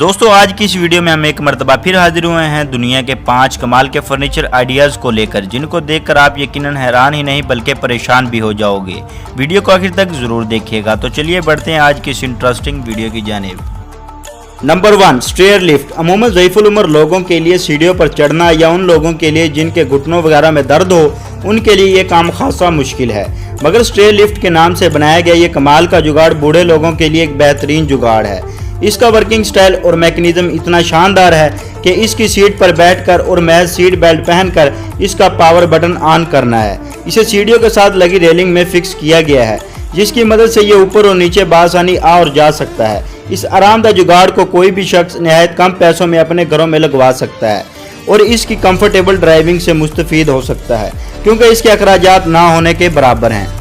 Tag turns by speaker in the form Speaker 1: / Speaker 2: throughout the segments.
Speaker 1: दोस्तों आज की इस वीडियो में हम एक मर्तबा फिर हाजिर हुए हैं दुनिया के 5 कमाल के फर्नीचर आइडियाज़ को लेकर, जिनको देखकर आप यकीनन हैरान ही नहीं बल्कि परेशान भी हो जाओगे। वीडियो को आखिर तक ज़रूर देखिएगा। तो चलिए बढ़ते हैं आज की इस इंटरेस्टिंग वीडियो की जानिब। Number 1, stair lift. अमूमन ज़ईफ़ुल उम्र लोगों के लिए सीढ़ियों पर चढ़ना या उन लोगों के लिए जिनके घुटनों वगैरह में दर्द हो, उनके लिए ये काम खासा मुश्किल है। मगर स्टेयर लिफ्ट के नाम से बनाया गया ये कमाल का जुगाड़ बूढ़े लोगों के लिए एक बेहतरीन जुगाड़ है। इसका वर्किंग स्टाइल और मैकेनिज्म इतना शानदार है कि इसकी सीट पर बैठकर और महज सीट बेल्ट पहनकर इसका पावर बटन ऑन करना है। इसे सीढ़ियों के साथ लगी रेलिंग में फिक्स किया गया है, जिसकी मदद से ये ऊपर और नीचे बासानी आ और जा सकता है। इस आरामदायक जुगाड़ को कोई भी शख्स निहायत कम पैसों में अपने घरों में लगवा सकता है और इसकी कंफर्टेबल ड्राइविंग से मुस्तफीद हो सकता है, क्योंकि इसके अखराजात ना होने के बराबर हैं।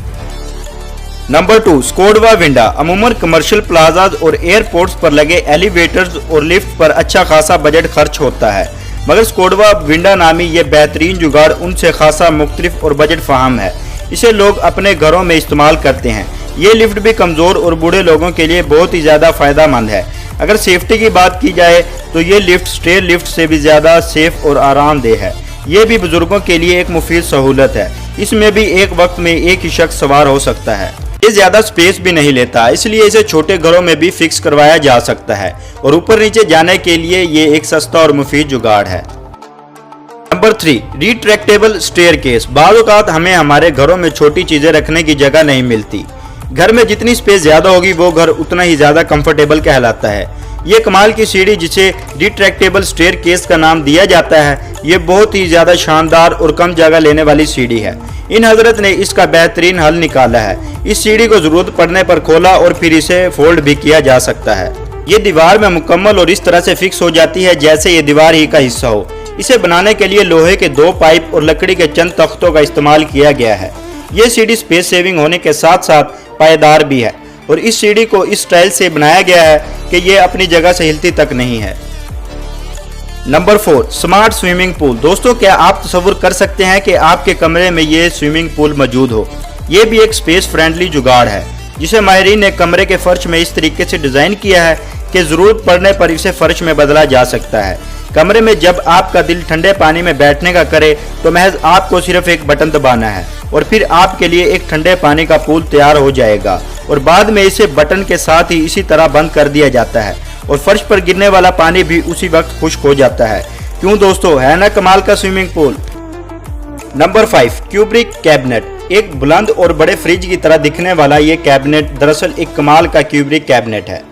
Speaker 1: नंबर 2, स्कोडवा विंडा। अमूमन कमर्शियल प्लाजाज और एयरपोर्ट्स पर लगे एलिवेटर्स और लिफ्ट पर अच्छा खासा बजट खर्च होता है, मगर स्कोडवा विंडा नामी ये बेहतरीन जुगाड़ उनसे खासा मुख्तलिफ और बजट फाहम है। इसे लोग अपने घरों में इस्तेमाल करते हैं। ये लिफ्ट भी कमज़ोर और बूढ़े लोगों के लिए बहुत ही ज़्यादा फ़ायदा मंद है। अगर सेफ्टी की बात की जाए तो ये लिफ्ट स्टेयर लिफ्ट से भी ज़्यादा सेफ और आरामदेह है। ये भी बुजुर्गों के लिए एक मुफीद सहूलत है। इसमें भी एक वक्त में एक ही शख्स सवार हो सकता है। ये ज्यादा स्पेस भी नहीं लेता, इसलिए इसे छोटे घरों में भी फिक्स करवाया जा सकता है और ऊपर नीचे जाने के लिए ये एक सस्ता और मुफीद जुगाड़ है। Number 3, retractable staircase. बाज़ औक़ात हमें हमारे घरों में छोटी चीजें रखने की जगह नहीं मिलती। घर में जितनी स्पेस ज्यादा होगी वो घर उतना ही ज्यादा कंफर्टेबल कहलाता है। ये कमाल की सीढ़ी जिसे रिट्रैक्टेबल स्टेयरकेस का नाम दिया जाता है, ये बहुत ही ज्यादा शानदार और कम जगह लेने वाली सीढ़ी है। इन हजरत ने इसका बेहतरीन हल निकाला है। इस सीढ़ी को जरूरत पड़ने पर खोला और फिर इसे फोल्ड भी किया जा सकता है। ये दीवार में मुकम्मल और इस तरह से फिक्स हो जाती है जैसे ये दीवार ही का हिस्सा हो। इसे बनाने के लिए लोहे के 2 पाइप और लकड़ी के चंद तख्तों का इस्तेमाल किया गया है। ये सीढ़ी स्पेस सेविंग होने के साथ साथ पायदार भी है और इस सीढ़ी को इस स्टाइल से बनाया गया है कि ये अपनी जगह से हिलती तक नहीं है। Number 4, smart swimming pool. दोस्तों क्या आप तसव्वुर कर सकते हैं कि आपके कमरे में ये स्विमिंग पूल मौजूद हो? ये भी एक स्पेस फ्रेंडली जुगाड़ है जिसे माहिरीन ने कमरे के फर्श में इस तरीके से डिजाइन किया है कि जरूरत पड़ने पर इसे फर्श में बदला जा सकता है। कमरे में जब आपका दिल ठंडे पानी में बैठने का करे तो महज आपको सिर्फ एक बटन दबाना है और फिर आपके लिए एक ठंडे पानी का पूल तैयार हो जाएगा और बाद में इसे बटन के साथ ही इसी तरह बंद कर दिया जाता है और फर्श पर गिरने वाला पानी भी उसी वक्त खुश्क हो जाता है। क्यों दोस्तों, है ना कमाल का swimming pool. Number 5, Kubrick cabinet. एक बुलंद और बड़े फ्रिज की तरह दिखने वाला ये कैबिनेट दरअसल एक कमाल का क्यूब्रिक कैबिनेट है।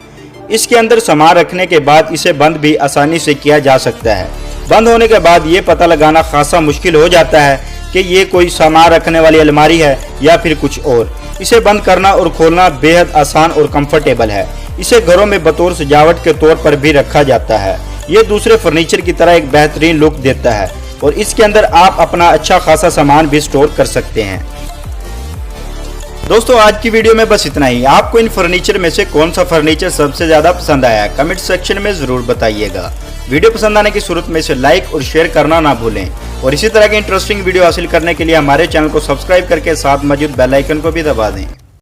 Speaker 1: इसके अंदर सामान रखने के बाद इसे बंद भी आसानी से किया जा सकता है। बंद होने के बाद ये पता लगाना खासा मुश्किल हो जाता है कि ये कोई सामान रखने वाली अलमारी है या फिर कुछ और। इसे बंद करना और खोलना बेहद आसान और कंफर्टेबल है। इसे घरों में बतौर सजावट के तौर पर भी रखा जाता है। ये दूसरे फर्नीचर की तरह एक बेहतरीन लुक देता है और इसके अंदर आप अपना अच्छा खासा सामान भी स्टोर कर सकते हैं। दोस्तों आज की वीडियो में बस इतना ही। आपको इन फर्नीचर में से कौन सा फर्नीचर सबसे ज्यादा पसंद आया, कमेंट सेक्शन में जरूर बताइएगा। वीडियो पसंद आने की सूरत में इसे लाइक और शेयर करना ना भूलें और इसी तरह की इंटरेस्टिंग वीडियो हासिल करने के लिए हमारे चैनल को सब्सक्राइब करके साथ मौजूद बेल आइकन को भी दबा दें।